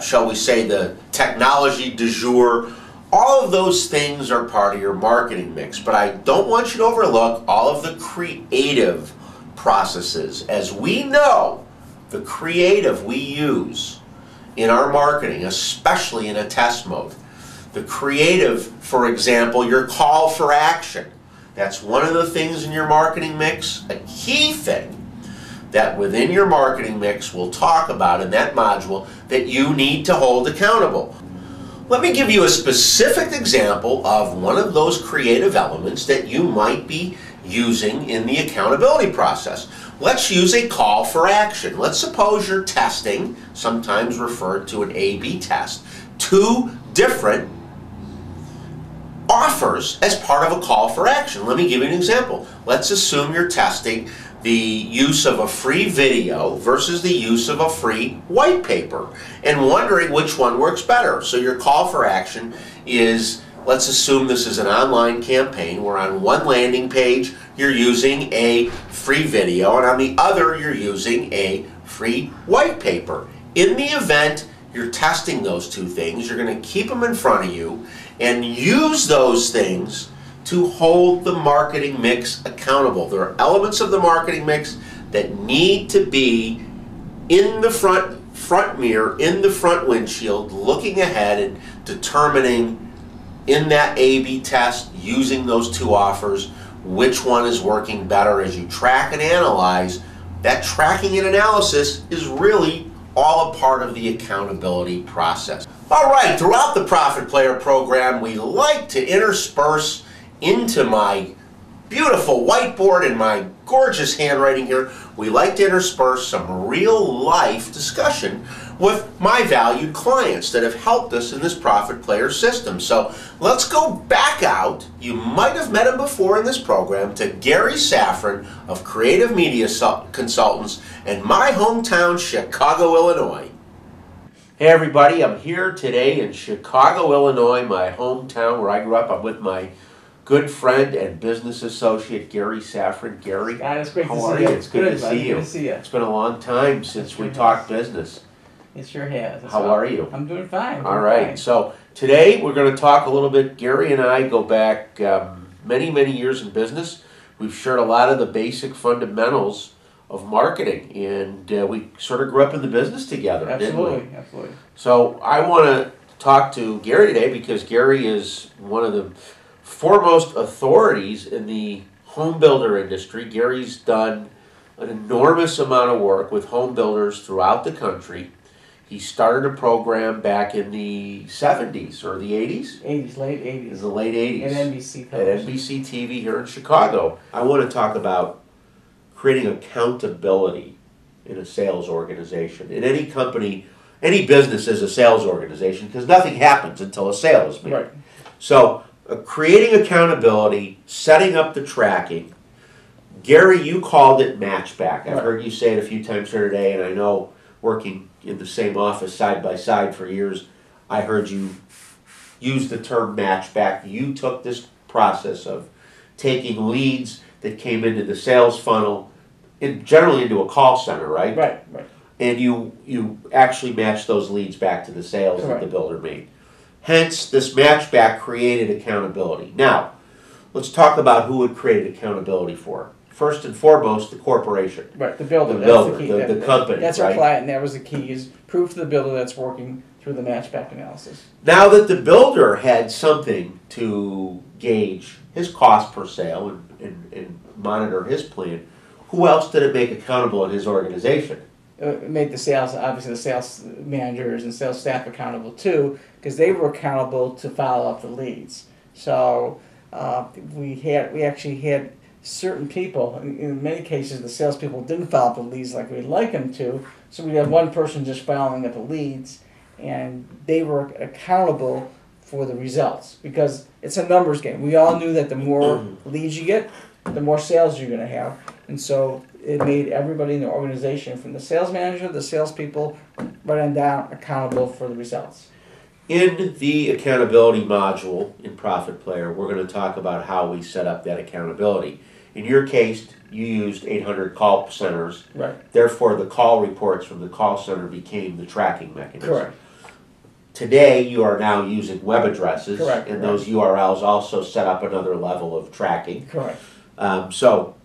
[SPEAKER 2] shall we say, the technology du jour. All of those things are part of your marketing mix, but I don't want you to overlook all of the creative processes. As we know, the creative we use in our marketing, especially in a test mode. The creative, for example, your call for action. That's one of the things in your marketing mix, a key thing that within your marketing mix we'll talk about in that module that you need to hold accountable. Let me give you a specific example of one of those creative elements that you might be using in the accountability process. Let's use a call for action. Let's suppose you're testing, sometimes referred to an A/B test, two different offers as part of a call for action. Let me give you an example. Let's assume you're testing the use of a free video versus the use of a free white paper and wondering which one works better. So your call for action is, let's assume this is an online campaign where on one landing page you're using a free video and on the other you're using a free white paper. In the event you're testing those two things, you're going to keep them in front of you and use those things to hold the marketing mix accountable. There are elements of the marketing mix that need to be in the front mirror, in the front windshield, looking ahead and determining in that A/B test, using those two offers, which one is working better as you track and analyze. That tracking and analysis is really all a part of the accountability process. All right, throughout the Profit Player program, we like to intersperse into my beautiful whiteboard and my gorgeous handwriting here, we like to intersperse some real life discussion with my valued clients that have helped us in this Profit Player system. So let's go back out. You might have met him before in this program, to Gary Safran of Creative Media Consultants in my hometown, Chicago, Illinois. Hey everybody, I'm here today in Chicago, Illinois, my hometown where I grew up. I'm with my good friend and business associate, Gary Safran. Gary,
[SPEAKER 5] God, it's great
[SPEAKER 2] how
[SPEAKER 5] to
[SPEAKER 2] are
[SPEAKER 5] see
[SPEAKER 2] you?
[SPEAKER 5] you.
[SPEAKER 2] It's good to
[SPEAKER 5] buddy.
[SPEAKER 2] see you.
[SPEAKER 5] Good to see you.
[SPEAKER 2] It's been a long time since we
[SPEAKER 5] sure
[SPEAKER 2] talked business.
[SPEAKER 5] It sure has. That's
[SPEAKER 2] How
[SPEAKER 5] all.
[SPEAKER 2] are you?
[SPEAKER 5] I'm doing fine.
[SPEAKER 2] All right, so today we're going to talk a little bit. Gary and I go back many, many years in business. We've shared a lot of the basic fundamentals of marketing, and we sort of grew up in the business together, didn't we?
[SPEAKER 5] Absolutely, absolutely.
[SPEAKER 2] So I want to talk to Gary today because Gary is one of the foremost authorities in the home builder industry. Gary's done an enormous amount of work with home builders throughout the country. He started a program back in the 70s or the 80s?
[SPEAKER 5] 80s, late
[SPEAKER 2] In
[SPEAKER 5] 80s.
[SPEAKER 2] the late 80s.
[SPEAKER 5] At NBC
[SPEAKER 2] At
[SPEAKER 5] television.
[SPEAKER 2] NBC TV here in Chicago. I want to talk about creating accountability in a sales organization. In any company, any business is a sales organization because nothing happens until a sale is made.
[SPEAKER 5] Right.
[SPEAKER 2] So, creating accountability, setting up the tracking. Gary, you called it matchback. I've
[SPEAKER 5] Right.
[SPEAKER 2] heard you say it a few times here today, and I know working in the same office side by side for years, I heard you use the term matchback. You took this process of taking leads that came into the sales funnel, generally into a call center, right?
[SPEAKER 5] Right, right.
[SPEAKER 2] And you actually match those leads back to the sales that the
[SPEAKER 5] Correct.
[SPEAKER 2] builder made. Hence, this matchback created accountability. Now, let's talk about who it created accountability for. First and foremost, the corporation.
[SPEAKER 5] Right, the builder.
[SPEAKER 2] The
[SPEAKER 5] That's
[SPEAKER 2] builder,
[SPEAKER 5] the key.
[SPEAKER 2] the company,
[SPEAKER 5] That's our
[SPEAKER 2] right?
[SPEAKER 5] client, and that was the key, is proof to the builder that's working through the matchback analysis.
[SPEAKER 2] Now that the builder had something to gauge his cost per sale and monitor his plan, who else did it make accountable in his organization?
[SPEAKER 5] It made the sales, obviously the sales managers and sales staff accountable too, because they were accountable to follow up the leads. So we actually had certain people, in many cases the salespeople didn't follow up the leads like we'd like them to, so we had one person just following up the leads, and they were accountable for the results, because it's a numbers game. We all knew that the more leads you get, the more sales you're going to have, and so it made everybody in the organization, from the sales manager, the salespeople, right on down, accountable for the results.
[SPEAKER 2] In the accountability module in Profit Player, we're going to talk about how we set up that accountability. In your case, you used 800 call centers.
[SPEAKER 5] Right.
[SPEAKER 2] Therefore, the call reports from the call center became the tracking mechanism.
[SPEAKER 5] Correct.
[SPEAKER 2] Today, you are now using web addresses,
[SPEAKER 5] Correct,
[SPEAKER 2] and
[SPEAKER 5] right.
[SPEAKER 2] those URLs also set up another level of tracking.
[SPEAKER 5] Correct.
[SPEAKER 2] So,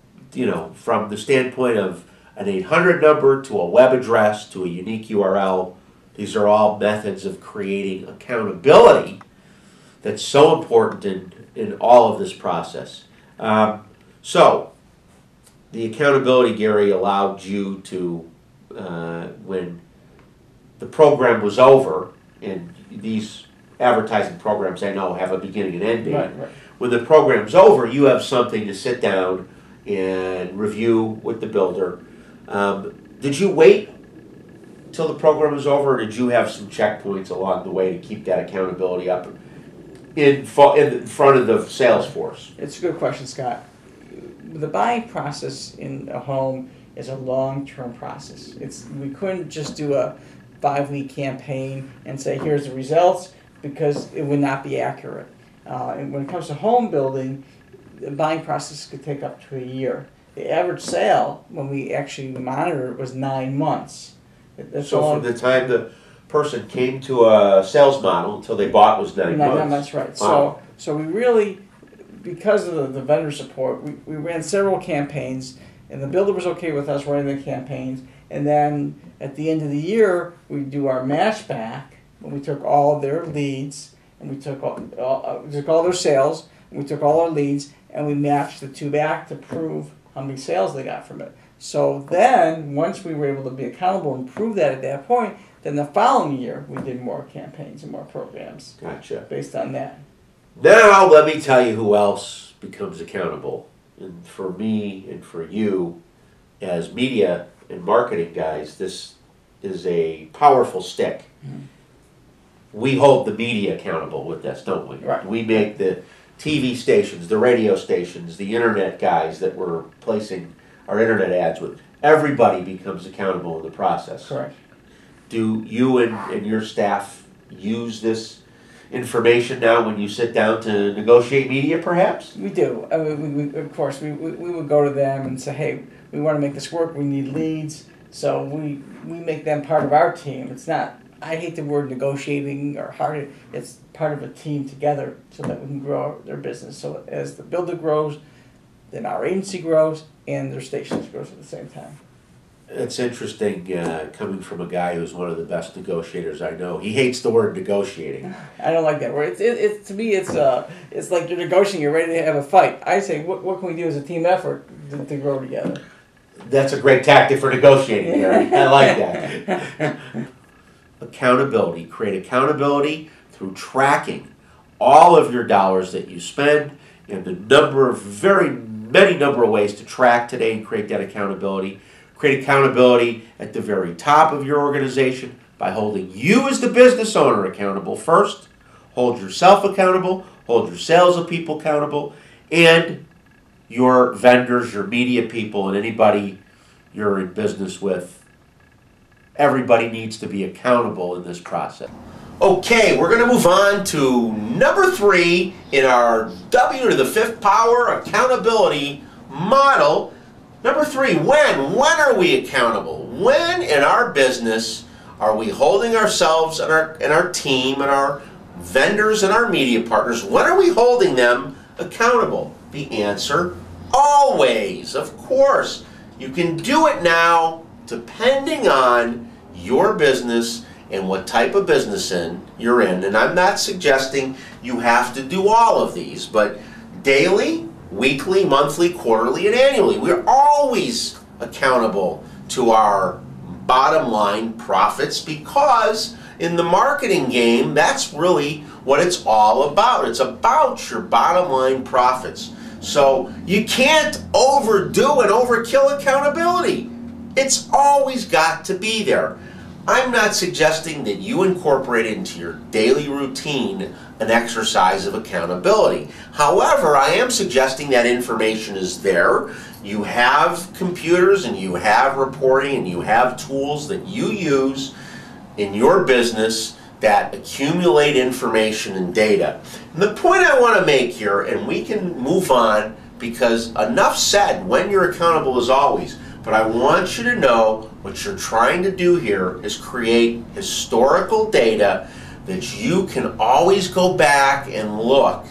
[SPEAKER 2] from the standpoint of an 800 number to a web address to a unique URL, these are all methods of creating accountability that's so important in all of this process. So, the accountability, Gary, allowed you to, when the program was over, and these advertising programs, I know, have a beginning and end date.
[SPEAKER 5] Right, right.
[SPEAKER 2] When the program's over, you have something to sit down and review with the builder. Did you wait till the program was over, or did you have some checkpoints along the way to keep that accountability up in front of the sales force?
[SPEAKER 5] It's a good question, Scott. The buying process in a home is a long-term process. We couldn't just do a 5-week campaign and say, here's the results, because it would not be accurate. And when it comes to home building, the buying process could take up to a year. The average sale, when we actually monitored it, was 9 months. That's
[SPEAKER 2] So
[SPEAKER 5] all-
[SPEAKER 2] from the time the person came to a sales model until they bought was 9 months.
[SPEAKER 5] That's right.
[SPEAKER 2] Wow.
[SPEAKER 5] So we really, because of the vendor support, we ran several campaigns, and the builder was okay with us running the campaigns. And then at the end of the year, we do our match back, when we took all of their leads, and we took all their sales, and we took all our leads, and we matched the two back to prove how many sales they got from it. So then, once we were able to be accountable and prove that at that point, then the following year we did more campaigns and more programs
[SPEAKER 2] Gotcha.
[SPEAKER 5] based on that.
[SPEAKER 2] Now let me tell you who else becomes accountable. And for me and for you, as media and marketing guys, this is a powerful stick.
[SPEAKER 5] Mhm.
[SPEAKER 2] We hold the media accountable with this, don't we?
[SPEAKER 5] Right.
[SPEAKER 2] We make the TV stations, the radio stations, the internet guys that we're placing our internet ads with. Everybody becomes accountable in the process.
[SPEAKER 5] Correct.
[SPEAKER 2] Do you and your staff use this information now when you sit down to negotiate media, perhaps?
[SPEAKER 5] We do. I mean, of course, we would go to them and say, hey, we want to make this work. We need leads. So we make them part of our team. It's not, I hate the word negotiating or hard. It's part of a team together so that we can grow their business. So as the builder grows, then our agency grows and their stations grows at the same time.
[SPEAKER 2] It's interesting coming from a guy who's one of the best negotiators I know. He hates the word negotiating.
[SPEAKER 5] I don't like that word. It's to me, it's like you're negotiating. You're ready to have a fight. I say, what can we do as a team effort to grow together?
[SPEAKER 2] That's a great tactic for negotiating, Gary. I like that. Accountability. Create accountability through tracking all of your dollars that you spend. You have many number of ways to track today and create that accountability. Create accountability at the very top of your organization by holding you as the business owner accountable first. Hold yourself accountable. Hold your sales people accountable. And your vendors, your media people, and anybody you're in business with. Everybody needs to be accountable in this process. Okay, we're going to move on to number 3 in our W to the 5th power accountability model. Number 3, when? When are we accountable? When in our business are we holding ourselves and our team and our vendors and our media partners, when are we holding them accountable? The answer, always, of course. You can do it now depending on your business and what type of business you're in. And I'm not suggesting you have to do all of these, but daily, weekly, monthly, quarterly, and annually, we're always accountable to our bottom line profits, because in the marketing game, that's really what it's all about. It's about your bottom line profits. So you can't overdo and overkill accountability. It's always got to be there. I'm not suggesting that you incorporate into your daily routine an exercise of accountability. However, I am suggesting that information is there. You have computers and you have reporting and you have tools that you use in your business that accumulate information and data. And the point I want to make here, and we can move on because enough said, when you're accountable as always, but I want you to know what you're trying to do here is create historical data that you can always go back and look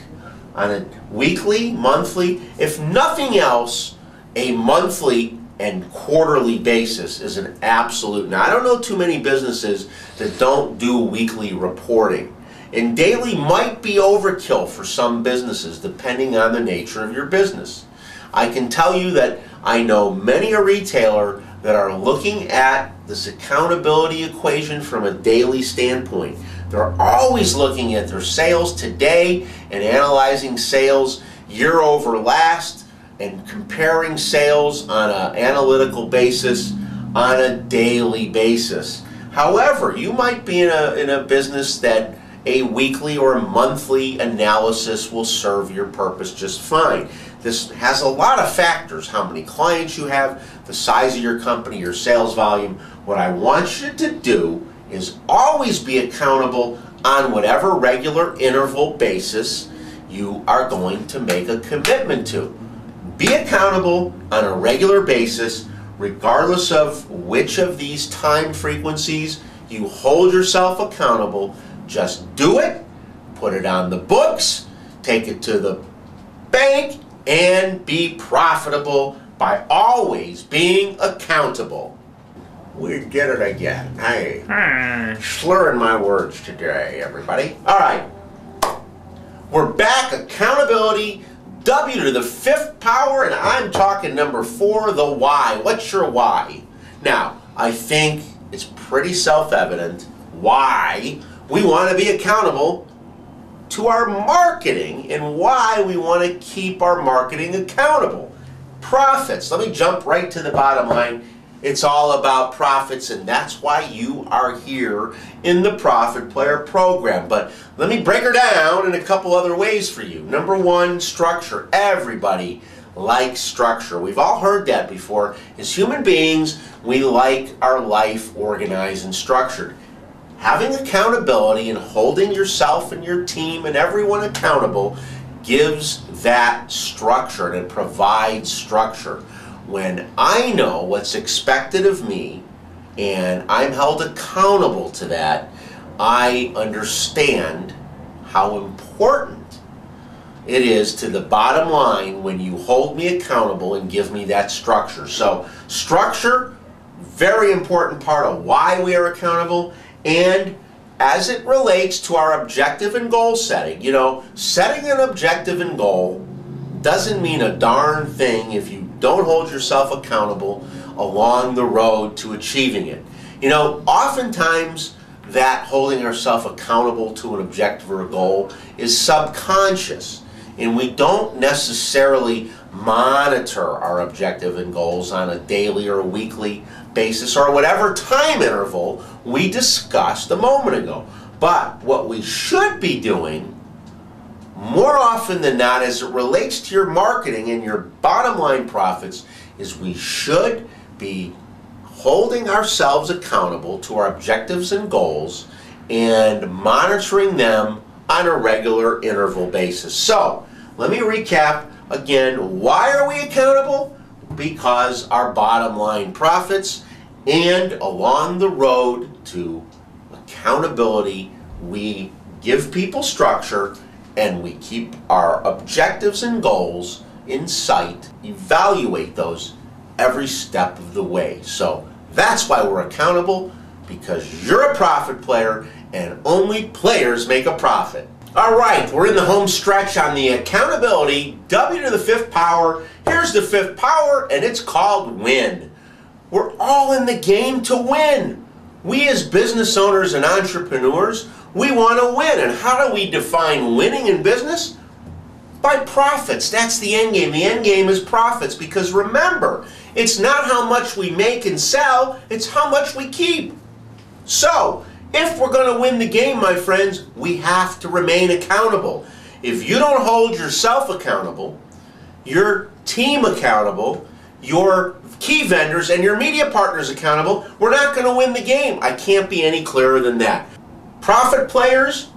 [SPEAKER 2] on a weekly, monthly, if nothing else, a monthly and quarterly basis is an absolute. Now, I don't know too many businesses that don't do weekly reporting. And daily might be overkill for some businesses depending on the nature of your business. I can tell you that I know many a retailer that are looking at this accountability equation from a daily standpoint. They're always looking at their sales today and analyzing sales year over last and comparing sales on an analytical basis on a daily basis. However, you might be in a business that a weekly or monthly analysis will serve your purpose just fine. This has a lot of factors: how many clients you have, the size of your company, your sales volume. What I want you to do is always be accountable on whatever regular interval basis you are going to make a commitment to. Be accountable on a regular basis, regardless of which of these time frequencies you hold yourself accountable. Just do it, put it on the books, take it to the bank, and be profitable by always being accountable. We did it again. Hey, slurring my words today, everybody. All right, we're back. Accountability, W to the 5th power, and I'm talking number 4, the why. What's your why? Now, I think it's pretty self-evident why we want to be accountable to our marketing and why we want to keep our marketing accountable. Profits. Let me jump right to the bottom line. It's all about profits, and that's why you are here in the Profit Player program. But let me break her down in a couple other ways for you. Number 1, structure. Everybody like structure. We've all heard that before. As human beings, we like our life organized and structured. Having accountability and holding yourself and your team and everyone accountable gives that structure, and it provides structure. When I know what's expected of me and I'm held accountable to that, I understand how important it is to the bottom line when you hold me accountable and give me that structure. So structure, very important part of why we are accountable, and as it relates to our objective and goal setting. You know, setting an objective and goal doesn't mean a darn thing if you don't hold yourself accountable along the road to achieving it. You know, oftentimes that holding ourselves accountable to an objective or a goal is subconscious, and we don't necessarily monitor our objective and goals on a daily or a weekly basis or whatever time interval we discussed a moment ago. But what we should be doing more often than not, as it relates to your marketing and your bottom line profits, is we should be holding ourselves accountable to our objectives and goals and monitoring them on a regular interval basis. So, let me recap again. Why are we accountable? Because our bottom line profits, and along the road to accountability, we give people structure and we keep our objectives and goals in sight, evaluate those every step of the way. So that's why we're accountable, because you're a profit player and only players make a profit. All right, we're in the home stretch on the accountability, W to the fifth power. Here's the fifth power, and it's called win. We're all in the game to win. We as business owners and entrepreneurs, we want to win. And how do we define winning in business? By profits. That's the end game. The end game is profits, because remember, it's not how much we make and sell, it's how much we keep. So, if we're going to win the game, my friends, we have to remain accountable. If you don't hold yourself accountable, your team accountable, your key vendors and your media partners accountable, we're not going to win the game. I can't be any clearer than that. Profit players,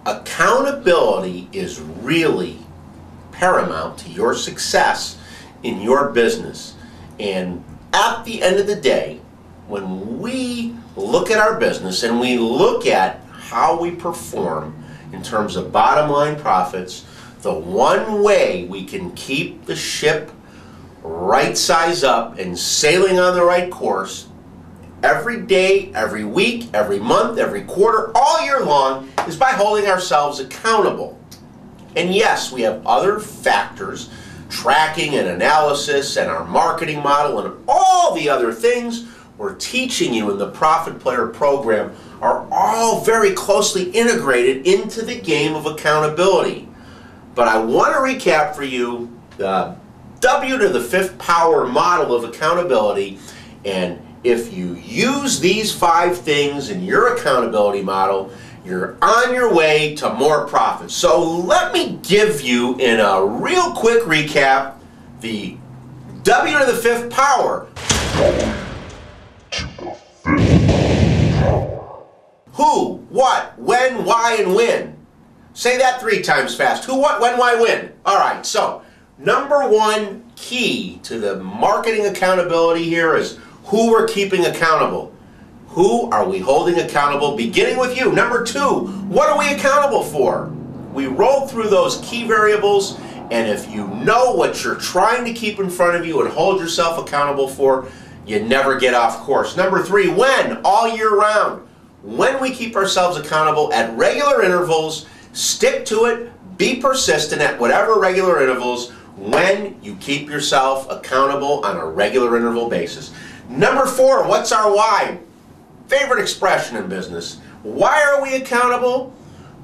[SPEAKER 2] accountability is really paramount to your success in your business. And at the end of the day, when we look at our business and we look at how we perform in terms of bottom line profits, the one way we can keep the ship right size up and sailing on the right course every day, every week, every month, every quarter, all year long, is by holding ourselves accountable. And yes, we have other factors, tracking and analysis and our marketing model and all the other things we're teaching you in the Profit Player program are all very closely integrated into the game of accountability. But I want to recap for you the W to the fifth power model of accountability, and if you use these 5 things in your accountability model, you're on your way to more profits. So let me give you, in a real quick recap, the W to the fifth power. Who, what, when, why, and when. Say that 3 times fast. Who, what, when, why, when. All right, so number 1 key to the marketing accountability here is who we're keeping accountable. Who are we holding accountable? Beginning with you. Number 2, what are we accountable for? We roll through those key variables, and if you know what you're trying to keep in front of you and hold yourself accountable for, you never get off course. Number 3, when? All year round. When we keep ourselves accountable at regular intervals, stick to it, be persistent at whatever regular intervals, when you keep yourself accountable on a regular interval basis. Number 4, what's our why? Favorite expression in business. Why are we accountable?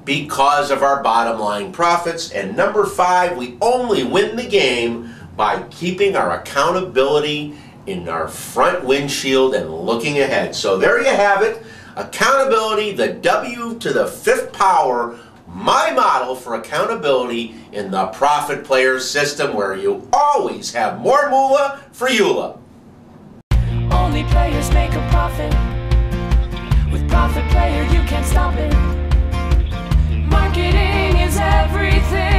[SPEAKER 2] Because of our bottom line profits. And number 5, we only win the game by keeping our accountability in our front windshield and looking ahead. So there you have it. Accountability, the W to the fifth power my model for accountability in the Profit Player system, where you always have more moolah for EULA.
[SPEAKER 1] Only players make a profit. With Profit Player, you can't stop it. Marketing is everything.